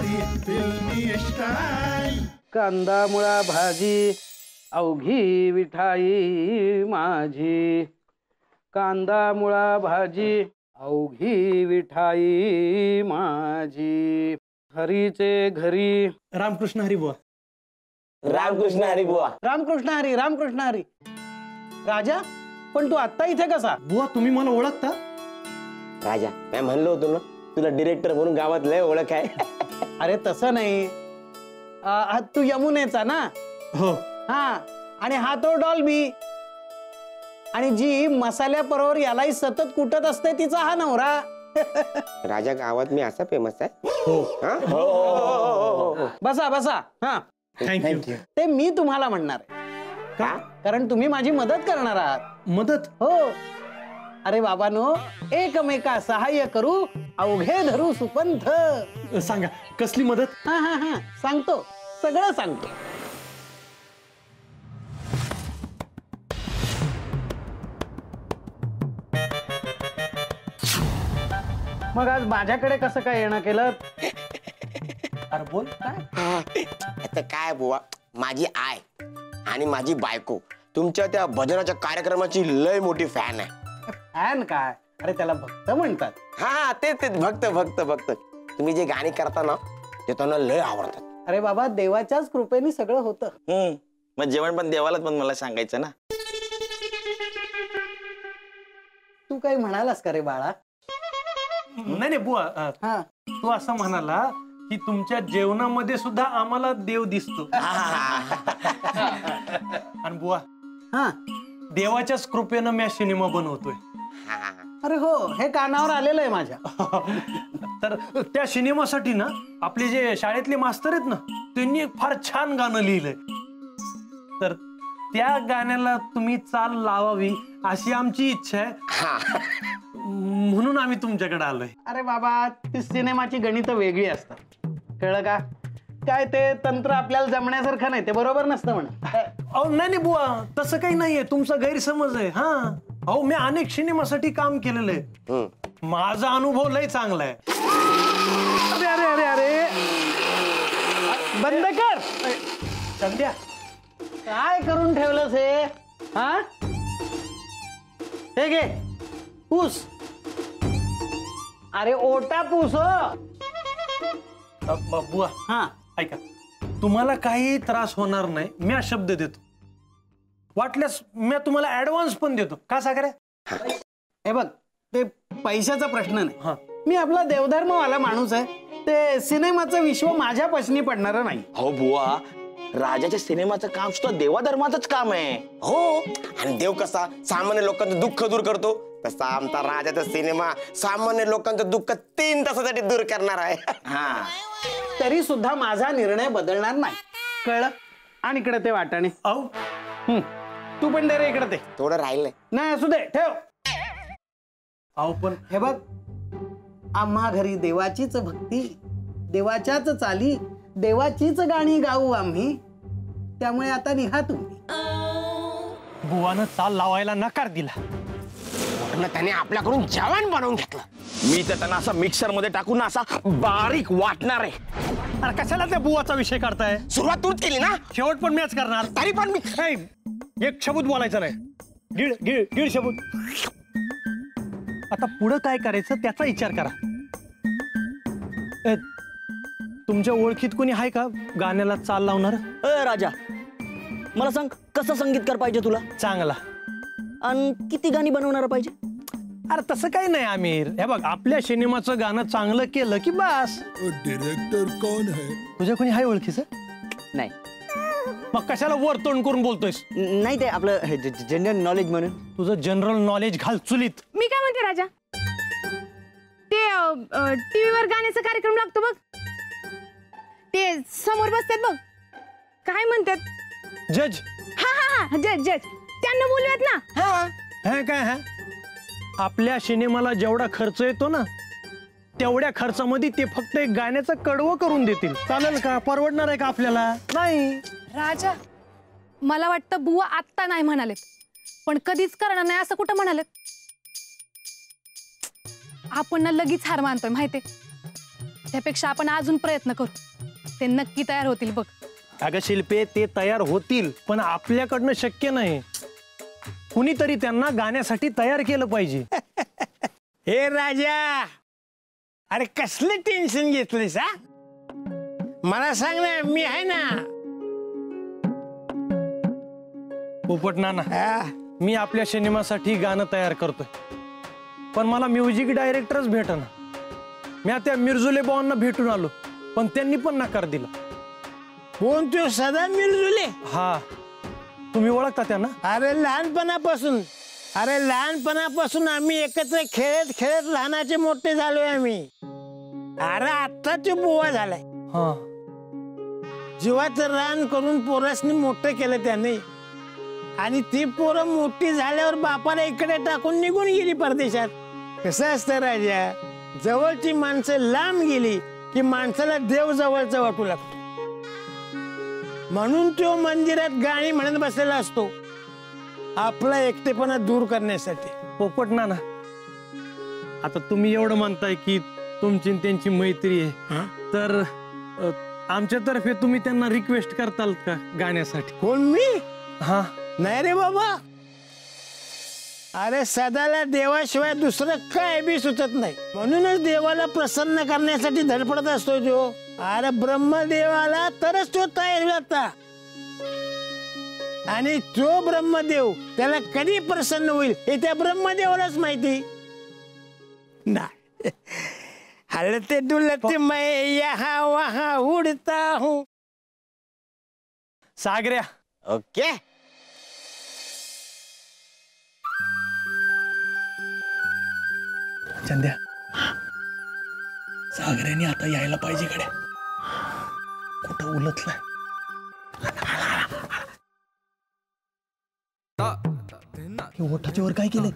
भारी फिल्मी स्टाईल. कांदा मुळा भाजी अवघी विठाई माझी, कांदा मुळा भाजी अवघी विठाई माझी. हरीचे घरी रामकृष्ण हरी बुवा. रामकृष्ण हरी बुवा. रामकृष्ण हरी, रामकृष्ण हरी. राजा, पण तू आत्ता इथे कसा? बुवा तुम्ही मला ओळखता? राजा, मी म्हणलो होतो ना तुला डिरेक्टर म्हणून गावात लय ओळख आहे. अरे तसं नाही, तू यमुनेचा ना? हो. हा, आणि हा तो डॉल्बी, आणि जी मसाल्याबरोबर यालाही सतत कुटत असते तिचा हा नवरा. राजा, गावात मी असा फेमस आहे? हो. बसा बसा. हा, थँक्यू. ते मी तुम्हाला म्हणणार आहे. का? कारण तुम्ही माझी मदत करणार आहात. मदत? हो. अरे बाबानो, एकमेका सहाय्य करू अवघे धरू सुपंथ. सांगा कसली मदत? हा हा हा, सांगतो, सगळं सांगतो. मग आज माझ्याकडे कसं काय येणं केलं? अरे बोल काय? आता काय बुवा, माझी आय आणि माझी बायको तुमच्या त्या भजनाच्या कार्यक्रमाची लय मोठी फॅन आहे. फॅन काय? अरे त्याला भक्त म्हणतात. हा, ते भक्त भक्त भक्त. तुम्ही जे गाणी करता ना ते त्यांना लय आवडतात. अरे बाबा, देवाच्याच कृपेने सगळं होतं. मग जेवण पण देवालाच पण मला सांगायचं ना. तू काही म्हणालास का रे बाळा? नाही नाही बुवा, हा, तू असं म्हणाला की तुमच्या जेवणामध्ये सुद्धा आम्हाला देव दिसतो. आणि बुवा, हा. देवाच्याच कृपेनं मी सिनेमा बनवतोय. अरे हो, हे कानावर आलेलं आहे माझ्या. तर त्या सिनेमासाठी ना आपले जे शाळेतले मास्तर आहेत ना त्यांनी एक फार छान गाणं लिहिलंय. तर त्या गाण्याला तुम्ही चाल लावावी अशी आमची इच्छा आहे. म्हणून आम्ही तुमच्याकडे आलोय. अरे बाबा, ती सिनेमाची गणित वेगळी असतात, कळलं का? काय ते तंत्र आपल्याला जमण्यासारखं नाही, ते बरोबर नसतं म्हणा. अहो नाही बुवा, तसं काही नाहीये, तुमचा गैरसमज आहे. हा, अहो मी अनेक सिनेमासाठी काम केलेलं आहे. माझा अनुभव लय चांगला आहे. अरे अरे अरे अरे, बंद कर. संध्या, काय करून ठेवलंस हे? हा, हे घे, पूस. अरे ओटा पूस. बुवा हा, ऐका, तुम्हाला काही त्रास होणार नाही, मी शब्द देतो. वाटल्यास मी तुम्हाला ऍडव्हान्स पण देतो. का सागरे? हे बघ, ते पैशाचा प्रश्न नाही. हा, मी आपला देवधर्मवाला माणूस आहे. ते सिनेमाचं विश्व माझ्या पसनी पडणार नाही. हो बुवा, राजाच्या सिनेमाचं काम सुद्धा देवाधर्माचंच काम आहे. हो, आणि देव कसा सामान्य लोकांचं दुःख दूर करतो तसा आमचा राजाचा सिनेमा सामान्य लोकांचं दुःख 3 तासासाठी दूर करणार आहे. हा, तरी सुद्धा माझा निर्णय बदलणार नाही, कळलं? आणि इकडे ते वाटाणे. अहो तू पण दे रे इकडे ते. थोडं राहिलंय. नाही, असू दे, ठेव. अहो पण हे बघ, आम्हा घरी देवाचीच भक्ती, देवाच्याच चाली, देवाचीच गाणी गाऊ आम्ही. त्यामुळे आता निघा तुम्ही. बुवानं चाल लावायला नकार दिला. त्याने आपल्याकडून जेवण बनवून घेतलं. मी तर त्यांना असा मिक्सर मध्ये टाकून असा बारीक वाटणार आहे. अरे कशाला त्या बुवाचा विषय करताय? सुरुवात तूच केली ना, शेवट पण मीच करणार. तरी पण मी एक शब्द बोलायचा नाही. गिळ गिळ गिळ शब्द. आता पुढं काय करायचं त्याचा विचार करा. तुमच्या ओळखीत कोणी आहे का गाण्याला चाल लावणार? राजा, मला सांग, कसं संगीतकार पाहिजे तुला? चांगला. आणि किती गाणी बनवणार पाहिजे? अरे तसं काही नाही आमिर. हे बघ, आपल्या सिनेमाचं गाणं चांगलं केलं की बस. डायरेक्टर कौन है? तुझ्या कोणी आहे ओळखीचं? नाही. मग कशाला वर तोंड करून बोलतोयस? नाही, ते आपलं जनरल नॉलेज म्हणून. तुझं जनरल नॉलेज घाल चुलीत. मी काय म्हणते राजा, ते टीव्हीवर गाण्याचा कार्यक्रम लागतो बघ, ते समोर बसतात बघ, काय म्हणतात? जज. हा हा हा, जज जज, त्यांना बोलूयात ना. हे काय है? आपल्या सिनेमाला जेवढा खर्च येतो ना तेवढ्या खर्चामध्ये ते फक्त एक गाण्याचं कडवं करून देतील. चालेल का? परवडणार आहे का आपल्याला? नाही. राजा, मला वाटतं बुवा आत्ता नाही म्हणाले, पण कधीच करणार नाही असं कुठं म्हणाले? आपण ना लगेच हार मानतोय माहितीये. त्याच्यापेक्षा आपण अजून प्रयत्न करू, ते नक्की तयार होतील बघ. अगं शिल्पे, ते तयार होतील पण आपल्याकडनं शक्य नाही. कुणीतरी त्यांना गाण्यासाठी तयार केलं पाहिजे. हे राजा, अरे कसले टेन्शन घेतलीस हा? मला सांग ना, मी आहे ना. पोपट नाना, मी आपल्या सिनेमासाठी गाणं तयार करतोय, पण मला म्युझिक डायरेक्टरच भेटना. मी त्या मिर्झुले बाबांना भेटून आलो, पण त्यांनी पण नकार दिला. कोण तो सदा मिरजुले? हा, तुम्ही ओळखता त्यांना? अरे लहानपणापासून आम्ही एकत्र खेळत खेळत लहानाचे मोठे झालोय आम्ही. अरे आता तो बुवा झालाय. हा, जीवाचं रान करून पोरासनी मोठं केलं त्याने, आणि ती पोरं मोठी झाल्यावर बापाला इकडे टाकून निघून गेली परदेशात. कसं असतं राजा, जवळची माणसं लांब गेली की माणसाला देव जवळचा वाटू लागतो. म्हणून तो मंदिरात गाणी म्हणत बसलेला असतो, आपला एकटेपणा दूर करण्यासाठी. पोपट नाना, आता तुम्ही एवढं म्हणताय की तुमची आणि त्यांची मैत्री आहे, तर आमच्यातर्फे तुम्ही त्यांना रिक्वेस्ट करताल का गाण्यासाठी? कोण, मी? हा, नाही रे बाबा. अरे सदाला देवाशिवाय दुसरं काय बी सुचत नाही, म्हणूनच देवाला प्रसन्न करण्यासाठी धडपडत असतो तो. अरे ब्रह्मदेवाला तरच तो तयार होता, आणि तो ब्रह्मदेव त्याला कधी प्रसन्न होईल हे त्या ब्रह्मदेवालाच माहिती. नाही हलते डुलते मैं यहाँ वहाँ उड़ता हूँ. सागऱ्या. ओके. चंद्या, सागऱ्याने आता यायला पाहिजे कडे. कुठं उलटलाय? ओठाच्या वर काय केलं?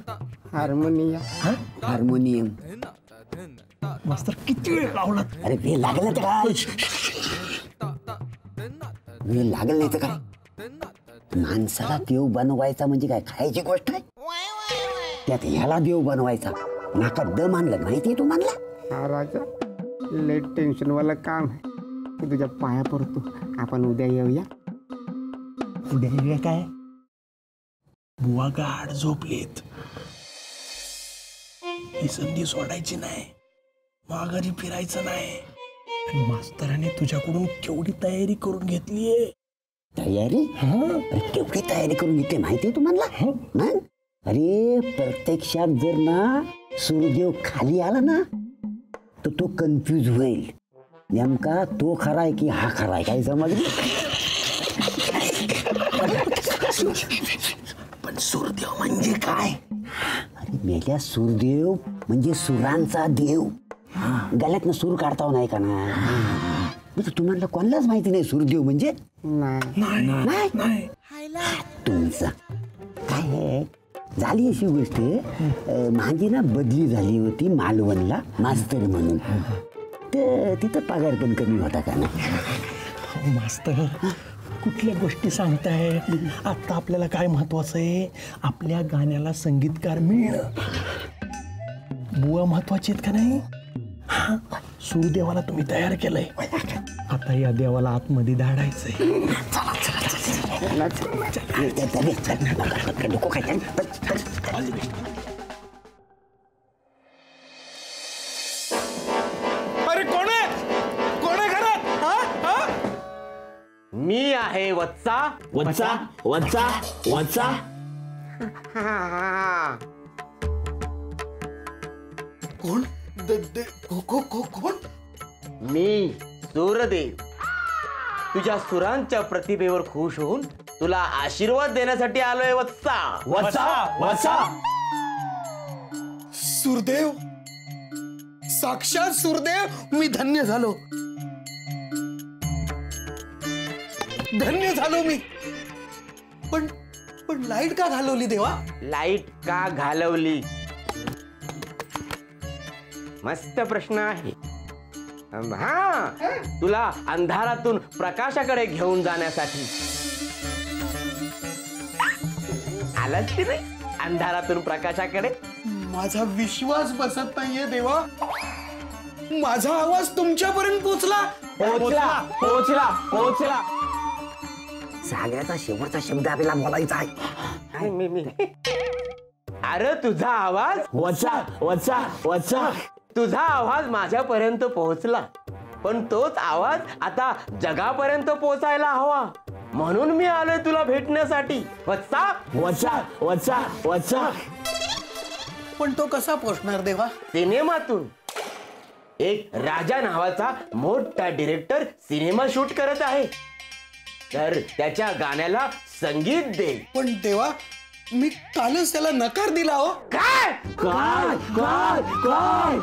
हार्मोनियम. मास्तर किती वेळ लावला? अरे वेळ लागल नाही तर काय? वेळ लागल नाही तर काय? माणसाला देव बनवायचा म्हणजे काय खायची गोष्ट आहे? त्यात ह्याला देव बनवायचा. नाकात दम आणलं माहितीये तू म्हणला? हा राजा, लेट टेन्शन वाला काम आहे. मी तुझ्या पाया पडतो, आपण उद्या येऊया. उद्या येऊया काय? बुवा गाढ झोपलेत, ही संधी सोडायची नाही, माघारी फिरायचं नाही. आणि मास्तराने तुझ्याकडून केवढी तयारी करून घेतलीये. तयारी? अरे केवढी तयारी करून घेतली माहितीये तू म्हणला? अरे प्रत्यक्षात जर ना सूर्यदेव खाली आला ना तर तो कन्फ्यूज होईल, नेमका तो खरा आहे की हा खरा आहे. काय समजलं? पण सूर्यदेव म्हणजे काय? अरे मेल्या, सूर्यदेव म्हणजे सुरांचा देव. गळ्यातनं सूर काढता नाही का ना? तुम्हाला कोणालाच माहिती नाही सूर्यदेव म्हणजे? नाही. तुमचा काय आहे, झाली अशी गोष्ट. माझी ना बदली झाली होती मालवणला मास्तर म्हणून, तर तिथं पगार पण कमी होता का नाही? मास्तर कुठल्या गोष्टी सांगताय? आता आपल्याला काय महत्वाचं आहे? आपल्या गाण्याला संगीतकार मिळणं. बुवा महत्वाचे आहेत का नाही? सूर्यदेवाला तुम्ही तयार केलंय, आता या देवाला आतमध्ये धाडायचंय. अरे कोण आहे? कोण आहे घरात? मी आहे वत्सा. वत्सा वत्सा वत्सा. कोण? कोण? मी सूर्यदेव, तुझ्या सुरांच्या प्रतिभेवर खुश होऊन तुला आशीर्वाद देण्यासाठी आलोय वत्सा. वत्सा वत्सा. सुरदेव, साक्षात सुरदेव, मी धन्य झालो. धन्य झालो मी. पण लाईट का घालवली देवा? लाईट का घालवली? मस्त प्रश्न आहे. हा, तुला अंधारातून प्रकाशाकडे घेऊन जाण्यासाठी. आलाच की नाही अंधारातून प्रकाशाकडे? माझा विश्वास बसत नाहीये देवा. माझा आवाज तुमच्यापर्यंत पोचला. पोहोचला पोहोचला पोहोचला. सागऱ्याचा शेवटचा शब्द आपल्याला बोलायचा आहे. अरे तुझा आवाज वचा वचा वचा. तुझा आवाज माझ्यापर्यंत पोहोचला, पण तोच आवाज आता जगापर्यंत पोहोचायला हवा, म्हणून मी आलोय तुला भेटण्यासाठी. वत्सा वचा वचा वचा. पण तो कसा पोचणार देवा? सिनेमातून. एक राजा नावाचा मोठा डिरेक्टर सिनेमा शूट करत आहे, तर त्याच्या गाण्याला संगीत दे. पण देवा, मी कालच त्याला नकार दिला हो. काय काय काय काय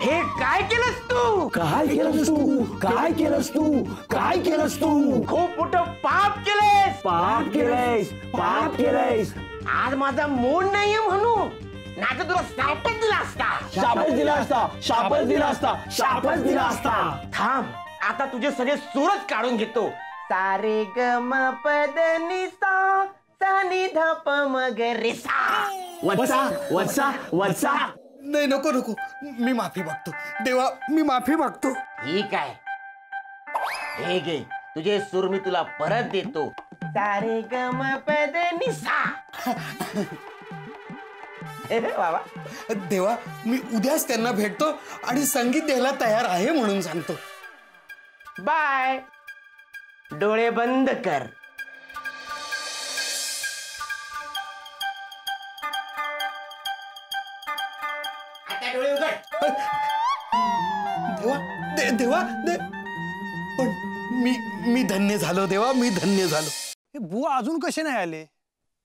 हे काय केलंस तू? काय केलंस तू? काय केलंस तू? काय केलंस तू? खूप मोठं पाप केलेस. पाप केलंयस पाप केलंयस. आज माझा मूड नाहीये म्हणून, नाही तर तुला शापच दिला असता. शापच दिला असता शापच दिला असता शापच दिला असता. थांब, आता तुझे सगळे सूरच काढून घेतो. सारे ग म पद नि सा, सा नि ध प म ग रे सा. वचा वचा वचा. नाही, नको नको, मी माफी मागतो देवा, मी माफी मागतो. ठीक आहे, हे घे, तुझे सूर मी तुला परत देतो. सारे ग म पद नि सा. बाबा, देवा, मी उद्याच त्यांना भेटतो आणि संगीत द्यायला तयार आहे म्हणून सांगतो. बाय. डोळे बंद कर. आता डोळे उघड. देवा देवा पण मी धन्य झालो देवा, मी धन्य झालो. हे बुवा अजून कसे नाही आले?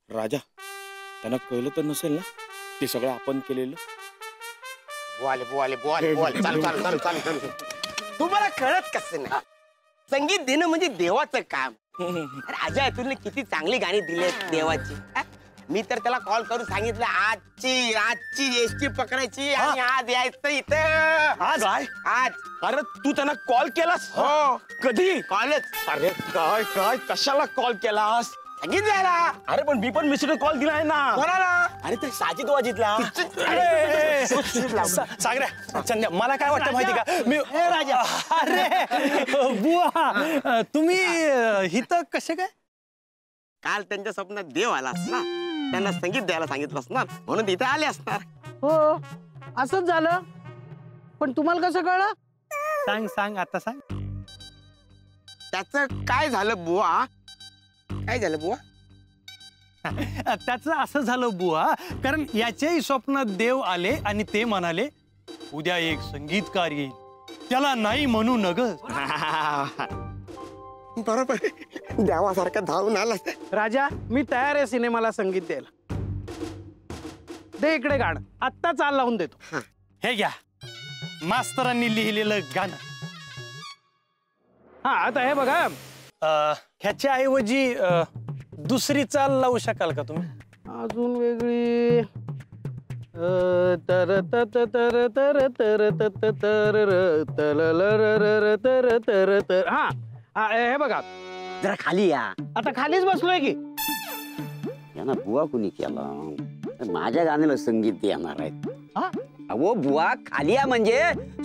राजा, त्यांना कळलं तर नसेल ना ते सगळं आपण केलेलं? तुम्हाला कळत कसं नाही? संगीत देणं म्हणजे देवाचं काम. राजा तुला किती चांगली गाणी दिली देवाची. मी तर त्याला कॉल करून सांगितलं आजची एसटी पकडायची आणि आज यायचं इथं. आज आज. अरे तू त्यांना कॉल केलास? हो. कधी? कॉलच. अरे काय काय कशाला कॉल केलास? संगीत द्यायला. अरे पण मी पण मिस्टर कॉल दिला आहे ना. कोणाला? अरे ते साजिद वाजितला. सागऱ्या, चंद्या, मला काय वाटतं माहिती का? मी राजा. अरे बुवा, तुम्ही इथं कसे काय? काल त्यांच्या स्वप्नात देव आला असणार, त्यांना संगीत द्यायला सांगितलं असणार, म्हणून इथे आले असणार. हो, असंच झालं. पण तुम्हाला कसं कळलं? सांग सांग, आता सांग. त्याचं काय झालं बुवा? काय झालं बुवा? त्याचं असं झालं बुवा, कारण याच्याही स्वप्नात देव आले आणि ते म्हणाले उद्या एक संगीतकार येईल, त्याला नाही म्हणू नग. बरोबर, देवासारखा धावून आला. राजा, मी तयार आहे सिनेमाला संगीत द्यायला. दे इकडे गाणं, आत्ता चाल लावून देतो. हे घ्या, मास्तरांनी लिहिलेलं गाणं. हा, आता हे बघा, ह्याच्या ऐवजी दुसरी चाल लावू शकाल का तुम्ही? अजून वेगळी. तर तर तर तर तर तर तर तर तर. हा, हे बघा, जरा खाली या. आता खालीच बसलोय की. यांना बुवा कुणी केला? माझ्या गाण्याला संगीत देणार आहेत. अहो बुवा, खाली या म्हणजे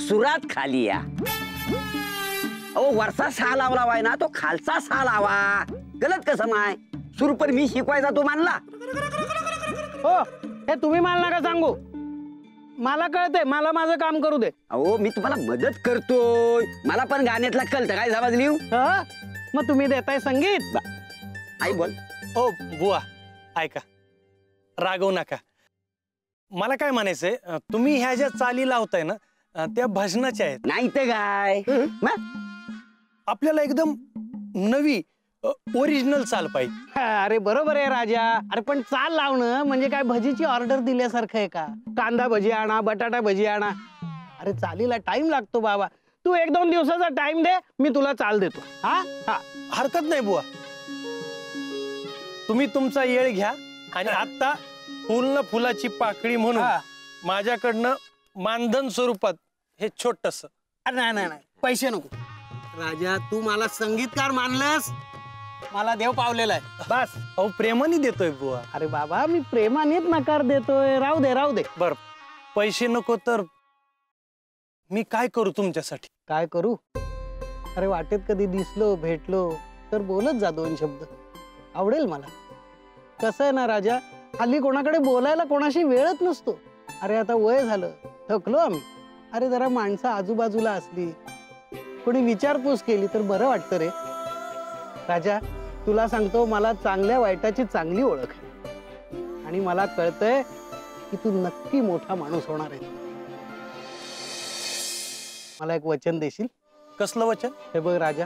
सुरात खाली या. अहो वरचा सा लावला वाय ना, तो खालचा सा लावा. गलत कसं नाही? सूर पण मी शिकवायचा तो मानला. हो, हे तुम्ही मला नका सांगू, मला कळतंय, मला माझं काम करू दे. अहो मी तुम्हाला मदत करतोय, मला पण गाण्यातला कळतं. काय समज लिहू? मग तुम्ही देताय संगीत? आई बोल. ओ बुवा, ऐका, रागवू नका. मला काय म्हणायचंय, तुम्ही ह्या ज्या चाली लावताय ना, त्या भजनाच्या आहेत. नाही तर काय, आपल्याला एकदम नवी ओरिजिनल चाल पाहिजे. अरे बरोबर आहे राजा. अरे पण चाल लावणं म्हणजे काय भजीची ऑर्डर दिल्यासारखं आहे का? कांदा भजी आणा, बटाटा भजी आणा. अरे चालीला टाइम लागतो बाबा. तू 1-2 दिवसाचा टाइम दे, मी तुला चाल देतो. हा हा, हरकत नाही बुवा, तुम्ही तुमचा येळ घ्या. आणि आता फुल न फुलाची पाकळी म्हणून माझ्याकडनं मानधन स्वरूपात हे छोटस. नाही नाही नाही, पैसे नको राजा. तू मला संगीतकार मानलंस, मला देव पावलेला आहे बस. अहो प्रेमाने देतोय बुवा. अरे बाबा, मी प्रेमानेच नकार देतोय. राहू दे राहू दे. बर, पैसे नको तर मी काय करू तुमच्यासाठी? काय करू? अरे वाटेत कधी दिसलो भेटलो तर बोलत जा 2 शब्द, आवडेल मला. कसं आहे ना राजा, हल्ली कोणाकडे बोलायला कोणाशी वेळच नसतो. अरे आता वय झालं, थकलो आम्ही. अरे जरा माणसं आजूबाजूला असली, कोणी विचारपूस केली तर बरं वाटतं रे. राजा तुला सांगतो, मला चांगल्या वाईटाची चांगली ओळख आहे आणि मला कळतंय की तू नक्की मोठा माणूस होणार आहे. मला एक वचन देशील? कसलं वचन? हे बघ राजा,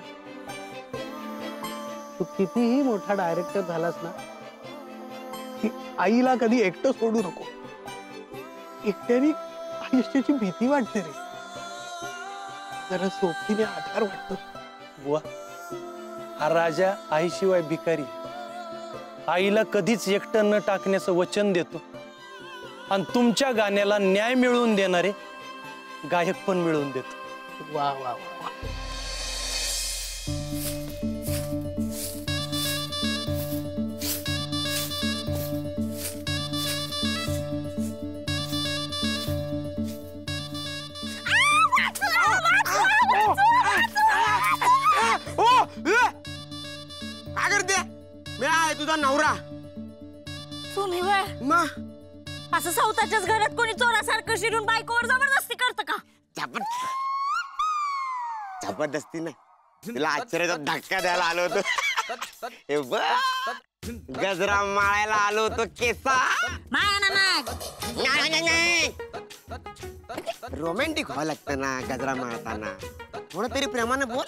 तू कितीही मोठा डायरेक्टर झालास ना, आईला कधी एकटं सोडू नको. एकट्याने आयुष्याची भीती वाटते रे, जरा सोबतीने आधार वाटतो. बुवा, हा राजा आईशिवाय भिकारी. आईला कधीच एकटं न टाकण्याचं वचन देतो आणि तुमच्या गाण्याला न्याय मिळवून देणारे गायक पण मिळवून देतो. वा वा वा. काय करते? मी आहे तुझा नवरा. तुम्ही वय मग असं स्वतःच्याच घरात कोणी चोरासारखं शिरून बायकोवर जबरदस्ती करतं का? जबरदस्ती नाही, तिला आश्चर्याचा धक्का द्यायला आलो होतो. हे बघ, गजरा माळायला आलो होतो. केसा रोमॅन्टिक व्हावं लागतं ना गजरा माळताना. थोडं तरी प्रेमाने बोल.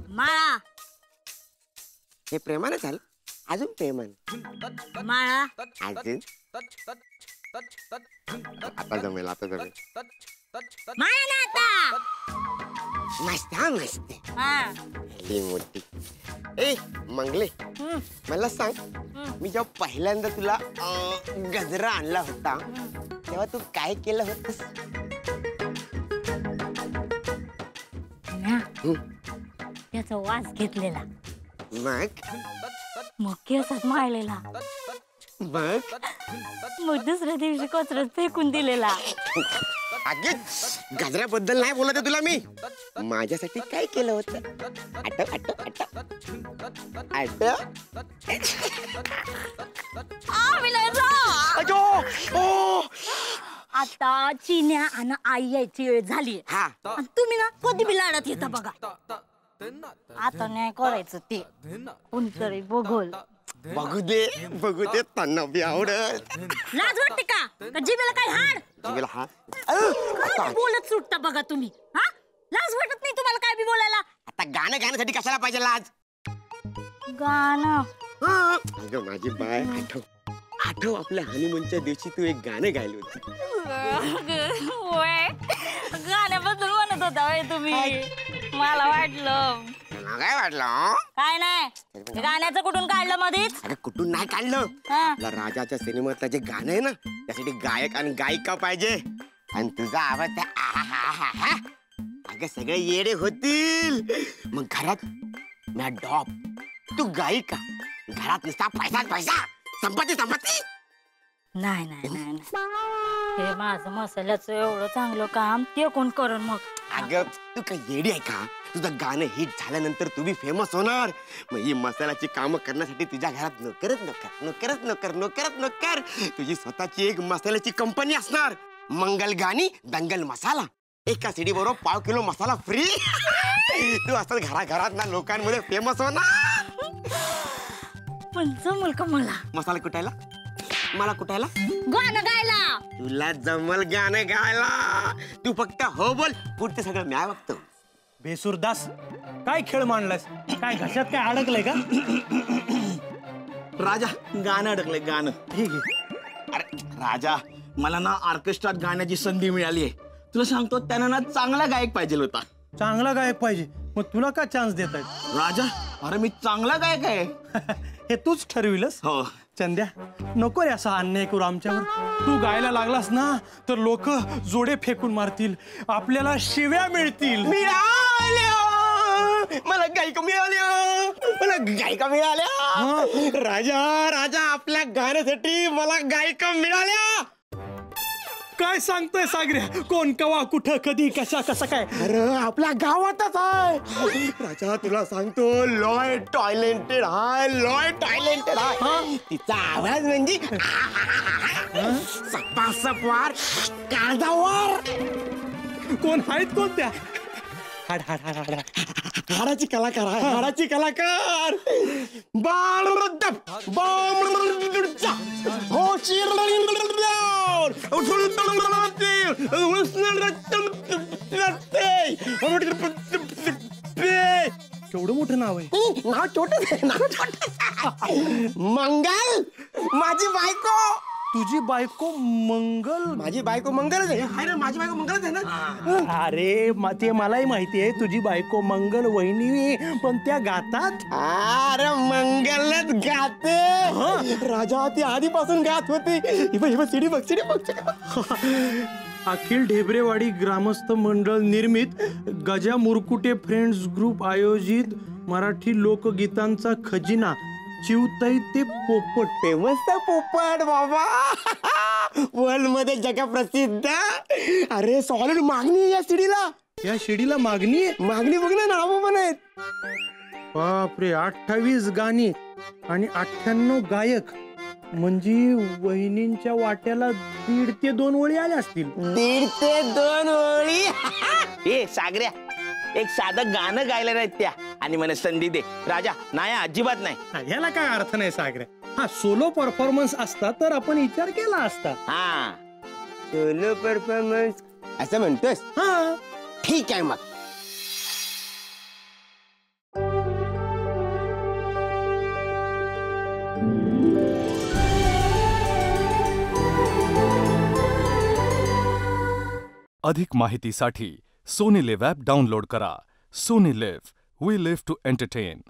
माळा हे प्रेमाने झालं, अजून प्रेमाने माळा. अजून आता जमेल, आता जमेल. माळा ना आता. मस्त हा, मस्त ही मोठी. ए मंगले, मला सांग, मी जेव्हा पहिल्यांदा तुला गजरा आणला होता तेव्हा तू काय केलं होतस? त्याचा वास घेतलेला, मग केसात माळलेला, मग दुसऱ्या दिवशी कचऱ्यात फेकून दिलेला. अगे गजऱ्याबद्दल नाही बोलत तुला मी. माझ्यासाठी काय केलं होतं? आठव आठव आठव आठव. आता चिन्या आणि आई यायची वेळ झाली. तुम्ही ना कधी बी लाडत येता बघा. आता नाही करायचं ते, कोणतरी बघल. बघू दे त्यांना बी आवडत. लाज वाटते का? जिभेला काय हाड? जिभेला हाड बोलत सुटता बघा तुम्ही. हा, लाज वाटत नाही तुम्हाला काय बी बोलायला? आता गाणं गाण्यासाठी कशाला पाहिजे लाज? गाणं अगं माझी बाय, आठव आपल्या हनीमूनच्या दिवशी तू एक गाणं गायली होती. गाण्याबद्दल म्हणत होता वय तुम्ही? मला वाटलं. काय वाटलं? काय नाही, गाण्याचं कुठून काढलं मध्येच? अरे कुठून नाही काढलं. आपल्या राजाच्या सिनेमातलं जे गाणं आहे ना, त्यासाठी गायक आणि गायिका पाहिजे. आणि तुझा आवाज अगं सगळे येडे होतील. मग घरात मी डॉप, तू गायिका, घरात नुसता पैसा पैसा, संपत्ती संपत्ती. नाही नाही नाही, हे माझं मसाल्याचं एवढं चांगलं काम ते कोण करण मग? अगं तू काय येडी आहे का? तुझं गाणं हिट झाल्यानंतर तू बी फेमस होणार. मग ही मसाल्याची कामं करण्यासाठी तुझ्या घरात नोकर तुझी स्वतःची एक मसाल्याची कंपनी असणार. मंगल गाणी दंगल मसाला. एका सीडी बरोबर 1/2 किलो मसाला फ्री. तू असं घराघरात ना लोकांमध्ये फेमस होणार. पण जमल का मला मसाला कुटायला? मला कुटायला? गाणं गायला. तुला जमल गाणं गायला. तू फक्त हो बोल, पुढचं सगळं मी बघतो. बेसुरदास, काय खेळ मांडलास? काय घशात काय अडकलंय का? राजा गाणं अडकलंय, गाणं. ठीक आहे. अरे राजा, मला ना ऑर्केस्ट्रात गाण्याची संधी मिळाली आहे. तुला सांगतो, त्यानं ना चांगला गायक पाहिजे होता. चांगला गायक पाहिजे? मग तुला का चान्स देत आहेत? राजा, अरे मी चांगला गायक आहे. हे तूच ठरविलंस? हो. चंद्या, नको रे असा अन्याय करू आमच्यावर. तू गायला लागलास ना तर लोक जोडे फेकून मारतील, आपल्याला शिव्या मिळतील. मला गायिका मिळाल्या. राजा आपल्या गाण्यासाठी मला गायिका मिळाल्या. काय सांगतोय सागऱ्या? कोण कवा कुठं कधी कशा कसं काय? अरे आपल्या गावातच आहे राजा. तुला सांगतो लॉय टॉयलेंटेड हाय, लॉय टॉयलेंटेड हाय. तिचा आवाज म्हणजे सपासपवार काळजावार. कोण आहेत कोणत्या? हाडाची कलाकार आहे, हाडाची कलाकार. बाळवृद्ध बाळवृद्ध हो केवढं मोठं नाव आहे. नाव छोटच आहे, नाव छोटच. मंगल माझी बायको. तुझी बायको मंगल? माझी बायको मंगलच आहे ना, माझी बायको मंगलच आहे ना. अरे ते मलाही माहिती आहे तुझी बायको मंगल वहिनी, पण त्या गातात. अरे मंगलच गाते राजा. ती आधीपासून गात होती. सिडी बघ, सिडी बघ. अखिल ढेबरेवाडी ग्रामस्थ मंडळ निर्मित गजा मुरकुटे फ्रेंड्स ग्रुप आयोजित मराठी लोकगीतांचा खजिना चिवताई ते पोपट. फेमस पोपट बाबा, वर्ल्ड मध्ये जगप्रसिद्ध. अरे सॉलिड मागणी आहे या सीडीला. या शिडीला मागणी आहे? मागणी बघ ना, नाव पण आहेत. बापरे, 28 गाणी आणि 98 गायक. म्हणजे वहिनींच्या वाट्याला 1.5 ते 2 ओळी आल्या असतील. 1.5 ते 2 ओळी. ए सागऱ्या, एक साधं गाणं गायला नाहीत त्या आणि मला संधी दे राजा. नाही अजिबात नाही. याला काय अर्थ नाही सागऱ्या. हा सोलो परफॉर्मन्स असता तर आपण विचार केला असता. हा सोलो परफॉर्मन्स असं म्हणतोस? हा ठीक आहे मग. अधिक माहितीसाठी सोनी लिव्ह ॲप डाउनलोड करा. Sony LIV, we live to entertain.